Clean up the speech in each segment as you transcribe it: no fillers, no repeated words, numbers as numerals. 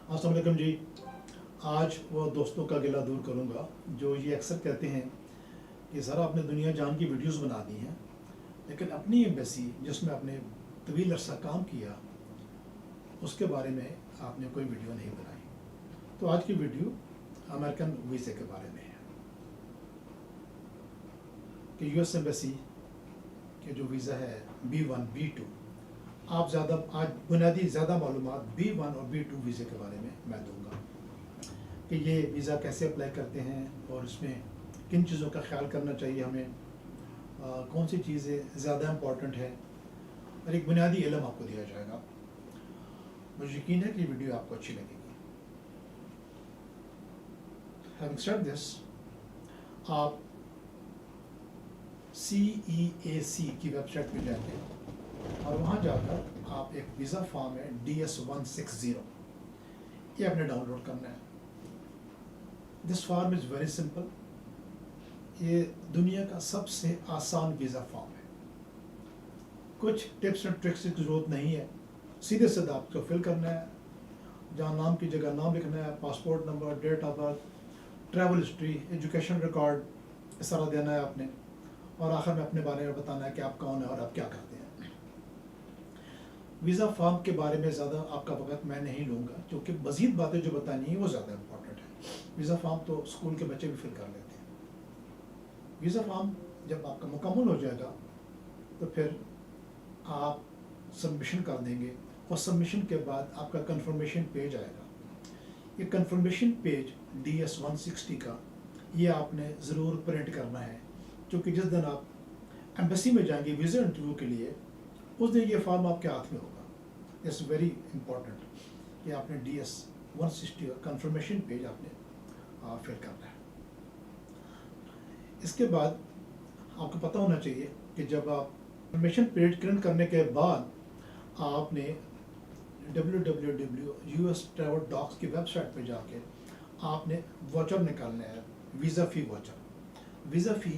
अस्सलाम वालेकुम जी। आज वो दोस्तों का गिला दूर करूंगा जो ये अक्सर कहते हैं कि सर आपने दुनिया जान की वीडियोस बना दी हैं, लेकिन अपनी एम्बेसी जिसमें आपने तवील अरसा काम किया उसके बारे में आपने कोई वीडियो नहीं बनाई। तो आज की वीडियो अमेरिकन वीज़े के बारे में है कि यूएस एम्बेसी के जो वीज़ा है B1 B2, आप ज़्यादा आज बुनियादी ज़्यादा मालूमात B1 और B2 वीज़े के बारे में मैं दूंगा कि ये वीज़ा कैसे अप्लाई करते हैं और इसमें किन चीज़ों का ख्याल करना चाहिए हमें, कौन सी चीज़ें ज़्यादा इम्पॉर्टेंट है, और एक बुनियादी इल्म आपको दिया जाएगा। मुझे यकीन है कि ये वीडियो आपको अच्छी लगेगी। हैविंग सेड दिस, आप CEAC की वेबसाइट पे जाएंगे और वहाँ जाकर आप एक वीज़ा फॉर्म है DS-160, ये आपने डाउनलोड करना है। This form is very simple. ये दुनिया का सबसे आसान वीज़ा फॉर्म है। कुछ टिप्स एंड ट्रिक्स की ज़रूरत नहीं है, सीधे सीधा आपको फिल करना है। जहाँ नाम की जगह नाम लिखना है, passport number, date of birth, travel history, education record सारा देना है आपने, और आखिर में अपने बारे में बताना है कि आप कौन है और आप क्या करते हैं। वीज़ा फॉर्म के बारे में ज़्यादा आपका वक्त मैं नहीं लूँगा, क्योंकि मज़ीद बातें जो बतानी है वो ज़्यादा इम्पॉर्टेंट है। वीज़ा फॉर्म तो स्कूल के बच्चे भी फिल कर लेते हैं। वीज़ा फॉर्म जब आपका मुकम्मल हो जाएगा तो फिर आप सबमिशन कर देंगे, और सबमिशन के बाद आपका कंफर्मेशन पेज आएगा। ये कंफर्मेशन पेज DS-160 का ये आपने ज़रूर प्रिंट करना है, क्योंकि जिस दिन आप एम्बेसी में जाएंगे वीज़ा इंटरव्यू के लिए, उस दिन ये फॉर्म आपके हाथ में होगा। इट्स वेरी इंपॉर्टेंट कि आपने DS-160 का कंफर्मेशन पेज आपने फिल करना है। इसके बाद आपको पता होना चाहिए कि जब आप कंफर्मेशन पेज प्रिंट करने के बाद आपने www.US Travel Docs की वेबसाइट पे जाके आपने वाउचर निकालना है, वीज़ा फ़ी वाउचर। वीज़ा फ़ी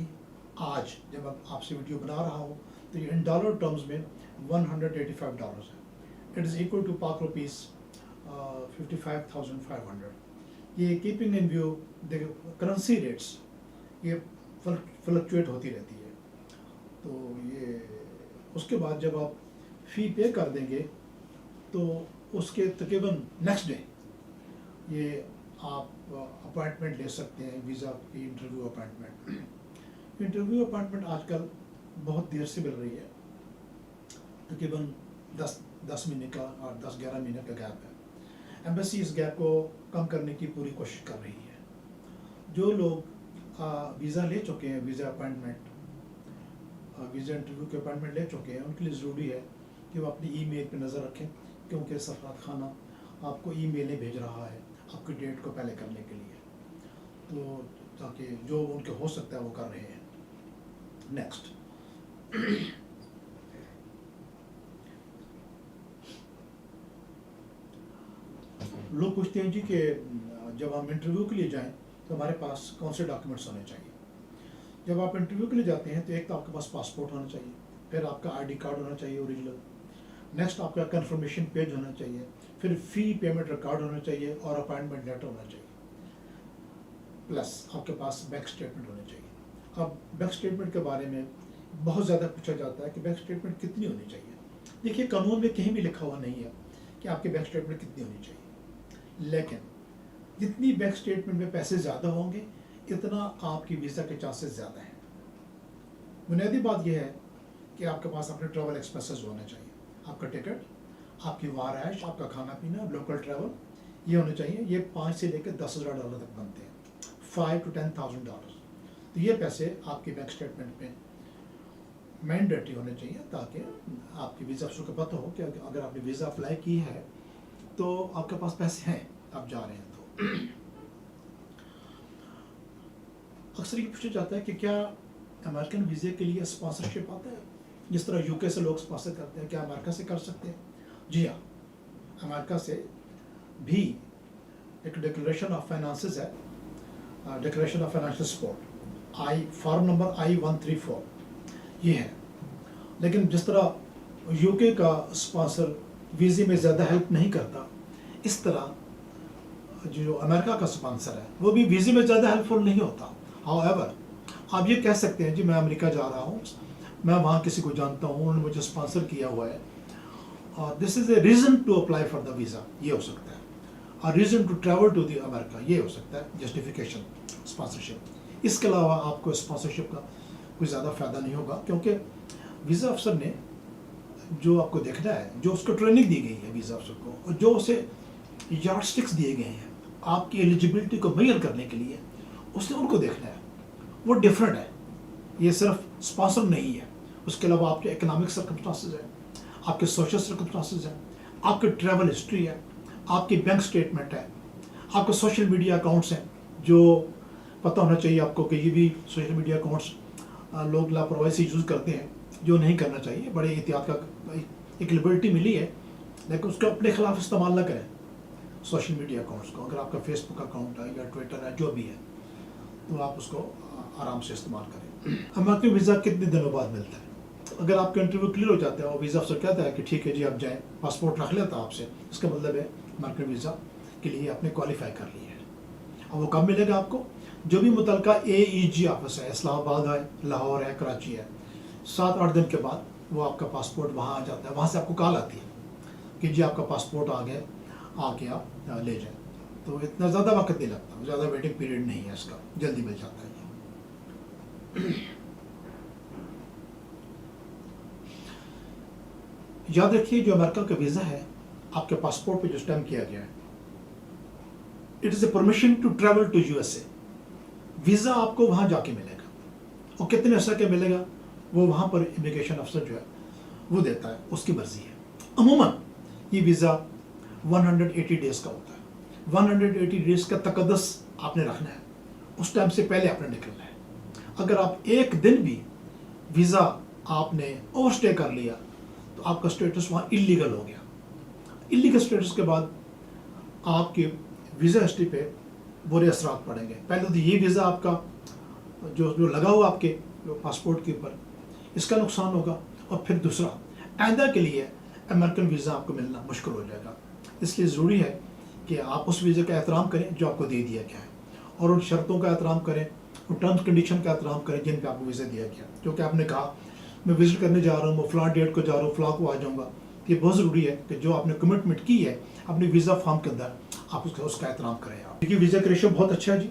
आज जब आपसे वीडियो बना रहा हूँ तो ये इन डॉलर टर्म्स में $185 है। इट इज़ इक्वल टू पाक रुपीज़ 55,500। ये keeping in view the currency rates ये फ्लक्चुएट होती रहती है। तो ये उसके बाद जब आप फ़ी पे कर देंगे तो उसके तकरीबन नेक्स्ट डे ये आप अपॉइंटमेंट ले सकते हैं, वीज़ा की इंटरव्यू अपॉइंटमेंट। इंटरव्यू अपॉइंटमेंट आजकल बहुत देर से मिल रही है, तकरीबन 10 महीने का और 10-11 महीने का गैप है। एम्बेसी इस गैप को कम करने की पूरी कोशिश कर रही है। जो लोग वीज़ा ले चुके हैं, वीज़ा अपॉइंटमेंट, वीज़ा इंटरव्यू के अपॉइंटमेंट ले चुके हैं, उनके लिए ज़रूरी है कि वो अपनी ईमेल पे नज़र रखें, क्योंकि सफारत खाना आपको ईमेलें भेज रहा है आपकी डेट को पहले करने के लिए, तो ताकि जो उनके हो सकता है वो कर रहे हैं। नेक्स्ट, लोग पूछते हैं जी कि जब हम इंटरव्यू के लिए जाएं तो हमारे पास कौन से डॉक्यूमेंट्स होने चाहिए। जब आप इंटरव्यू के लिए जाते हैं तो एक तो आपके पास पासपोर्ट होना चाहिए, फिर आपका ID कार्ड होना चाहिए ओरिजिनल, नेक्स्ट आपका कंफर्मेशन पेज होना चाहिए, फिर फ़ी पेमेंट रिकॉर्ड होना चाहिए और अपॉइंटमेंट लेटर होना चाहिए, प्लस आपके पास बैंक स्टेटमेंट होना चाहिए। अब बैंक स्टेटमेंट के बारे में बहुत ज़्यादा पूछा जाता है कि बैंक स्टेटमेंट कितनी होनी चाहिए। देखिए, कानून में कहीं भी लिखा हुआ नहीं है कि आपके बैंक स्टेटमेंट कितनी होनी चाहिए, लेकिन जितनी बैंक स्टेटमेंट में पैसे ज़्यादा होंगे इतना आपकी वीज़ा के चांसेस ज़्यादा हैं। बुनियादी बात यह है कि आपके पास अपने ट्रैवल एक्सपेंसेस होने चाहिए, आपका टिकट, आपकी वहाँ रहाइश, आपका खाना पीना, लोकल ट्रैवल, ये होने चाहिए। ये 5 से लेकर $10,000 तक बनते हैं, $5,000 to $10,000। तो ये पैसे आपके बैंक स्टेटमेंट में मैंडेटरी होने चाहिए, ताकि आपकी वीज़ा अफसर को पता हो कि अगर आपने वीज़ा अप्लाई की है तो आपके पास पैसे हैं, आप जा रहे हैं। तो अक्सर ये पूछा जाता है कि क्या अमेरिकन वीज़े के लिए स्पॉन्सरशिप आता है, जिस तरह UK से लोग स्पॉन्सर करते हैं, क्या अमेरिका से कर सकते हैं? जी हाँ, अमेरिका से भी एक डिक्लेरेशन ऑफ फाइनेंसेस है, declaration of financial support, form number I-134 ये है। लेकिन जिस तरह UK का स्पॉन्सर वीज़े में ज़्यादा हेल्प नहीं करता, इस तरह جو امریکہ کا اسپانسر ہے وہ بھی ویزے میں زیادہ ہیلپ فل نہیں ہوتا. ہاؤ ایور آپ یہ کہہ سکتے ہیں جی میں امریکہ جا رہا ہوں, میں وہاں کسی کو جانتا ہوں, انہوں نے مجھے اسپانسر کیا ہوا ہے, اور this is a reason to apply for the visa, یہ ہو سکتا ہے. اور reason to travel to the America, یہ ہو سکتا ہے جسٹیفیکیشن اسپانسرشپ. اس کے علاوہ آپ کو اسپانسرشپ کا کوئی زیادہ فائدہ نہیں ہوگا, کیونکہ ویزا افسر نے جو آپ کو دیکھنا ہے, جو اس کو ٹریننگ دی گئی ہے ویزا افسر کو, اور جو اسے یارڈ اسٹکس دیے گئے ہیں آپ کی ایلیجبلٹی کو میئر کرنے کے لیے, اس نے ان کو دیکھنا ہے. وہ ڈفرینٹ ہے, یہ صرف اسپانسر نہیں ہے. اس کے علاوہ آپ کے اکنامک سرکمسٹانسز ہیں, آپ کے سوشل سرکمسٹانسز ہیں, آپ کی ٹریول ہسٹری ہے, آپ کی بینک اسٹیٹمنٹ ہے, آپ کے سوشل میڈیا اکاؤنٹس ہیں, جو پتہ ہونا چاہیے آپ کو کہ یہ بھی سوشل میڈیا اکاؤنٹس لوگ لاپرواہی سے یوز کرتے ہیں, جو نہیں کرنا چاہیے. بڑے احتیاط کا ایک لبرٹی ملی ہے, لیکن اس کو اپنے خلاف استعمال نہ کریں سوشل میڈیا اکاؤنٹس کو. اگر آپ کا فیس بک اکاؤنٹ ہے یا ٹویٹر ہے, جو بھی ہے, تو آپ اس کو آرام سے استعمال کریں. امریکن ویزا کتنے دنوں بعد ملتا ہے؟ اگر آپ کا انٹرویو کلیئر ہو جاتا ہے اور ویزا افسر کہتا ہے کہ ٹھیک ہے جی آپ جائیں, پاسپورٹ رکھ لیتا آپ سے, اس کا مطلب ہے امریکن ویزا کے لیے آپ نے کوالیفائی کر لی ہے. اور وہ کب ملے گا آپ کو؟ جو بھی متعلقہ AEG آفس ہے, اسلام آباد ہے, لاہور ہے, کراچی ہے, 7-8 دن کے بعد وہ آپ کا پاسپورٹ وہاں آ جاتا ہے. وہاں سے آپ کو کال آتی ہے کہ جی آپ کا پاسپورٹ آ کے آپ لے جائیں. تو اتنا زیادہ وقت نہیں لگتا, زیادہ ویٹنگ پیریڈ نہیں ہے اس کا, جلدی مل جاتا ہے. یاد رکھیے جو امریکہ کا ویزا ہے آپ کے پاسپورٹ پہ جو اسٹیمپ کیا گیا ہے, it is a permission to travel to USA. Visa آپ کو وہاں جا کے ملے گا, اور کتنے عرصہ کے ملے گا وہ وہاں پر امیگریشن افسر جو ہے وہ دیتا ہے, اس کی مرضی ہے. عموماً یہ ویزا 180 ڈیز کا ہوتا ہے. 180 ڈیز کا تقدس آپ نے رکھنا ہے, اس ٹائم سے پہلے آپ نے نکلنا ہے. اگر آپ ایک دن بھی ویزا آپ نے اوور اسٹے کر لیا تو آپ کا اسٹیٹس وہاں اللیگل ہو گیا. اللیگل اسٹیٹس کے بعد آپ کے ویزا ہسٹری پہ برے اثرات پڑیں گے. پہلے تو یہ ویزا آپ کا جو لگا ہوا آپ کے پاسپورٹ کے اوپر, اس کا نقصان ہوگا, اور پھر دوسرا آئندہ کے لیے امریکن ویزا آپ کو ملنا مشکل ہو جائے گا. اس لیے ضروری ہے کہ آپ اس ویزے کا احترام کریں جو آپ کو دے دیا گیا ہے, اور ان شرطوں کا احترام کریں, ان ٹرمز کنڈیشن کا احترام کریں جن پہ آپ کو ویزا دیا گیا. کیونکہ آپ نے کہا میں وزٹ کرنے جا رہا ہوں, میں فلاں ڈیٹ کو جا رہا ہوں, فلاں کو آ جاؤں گا. یہ بہت ضروری ہے کہ جو آپ نے کمٹمنٹ کی ہے اپنے ویزا فارم کے اندر, آپ اس کا احترام کریں. آپ دیکھیے ویزا کا ریشو بہت اچھا ہے جی.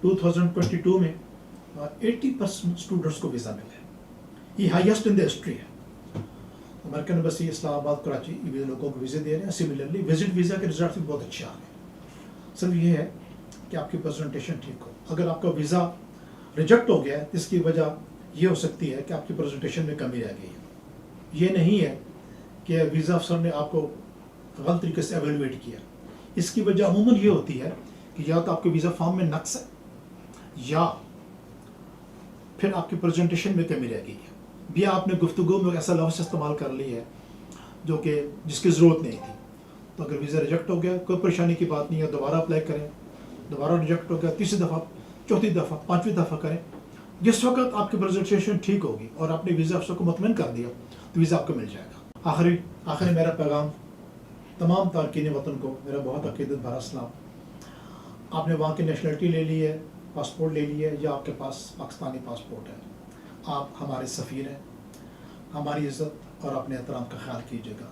2022 میں 80% اسٹوڈنٹس کو ویزا ملا ہے, یہ ہائیسٹ ان دا ہسٹری ہے. امریکن ایمبیسی اسلام آباد, کراچی, یہ لوگوں کو ویزے دے رہے ہیں. سملرلی وزٹ ویزا کے رزلٹ بھی بہت اچھے آ رہے ہیں. صرف یہ ہے کہ آپ کی پریزنٹیشن ٹھیک ہو. اگر آپ کا ویزا ریجیکٹ ہو گیا ہے تو اس کی وجہ یہ ہو سکتی ہے کہ آپ کی پریزنٹیشن میں کمی رہ گئی ہے. یہ نہیں ہے کہ ویزا افسر نے آپ کو غلط طریقے سے ایویلویٹ کیا. اس کی وجہ عموماً یہ ہوتی ہے کہ یا تو آپ کے ویزا فارم میں نقص ہے, یا پھر آپ کی پریزنٹیشن میں کمی رہ گئی ہے, یا آپ نے گفتگو میں ایسا لفظ استعمال کر لی ہے جو کہ جس کی ضرورت نہیں تھی. تو اگر ویزا ریجیکٹ ہو گیا کوئی پریشانی کی بات نہیں ہے, دوبارہ اپلائی کریں. دوبارہ ریجیکٹ ہو گیا تیسری دفعہ, چوتھی دفعہ, پانچویں دفعہ کریں. جس وقت آپ کی پریزنٹیشن ٹھیک ہوگی اور آپ نے ویزا افسر کو مطمئن کر دیا تو ویزا آپ کو مل جائے گا. آخری میرا پیغام تمام تارکین وطن کو میرا بہت عقیدت بھرا سلام. آپ نے وہاں کی نیشنلٹی لے لی ہے, پاسپورٹ لے لی ہے, یا آپ کے پاس پاکستانی پاسپورٹ ہے, آپ ہمارے سفیر ہیں. ہماری عزت اور اپنے احترام کا خیال کیجیے گا.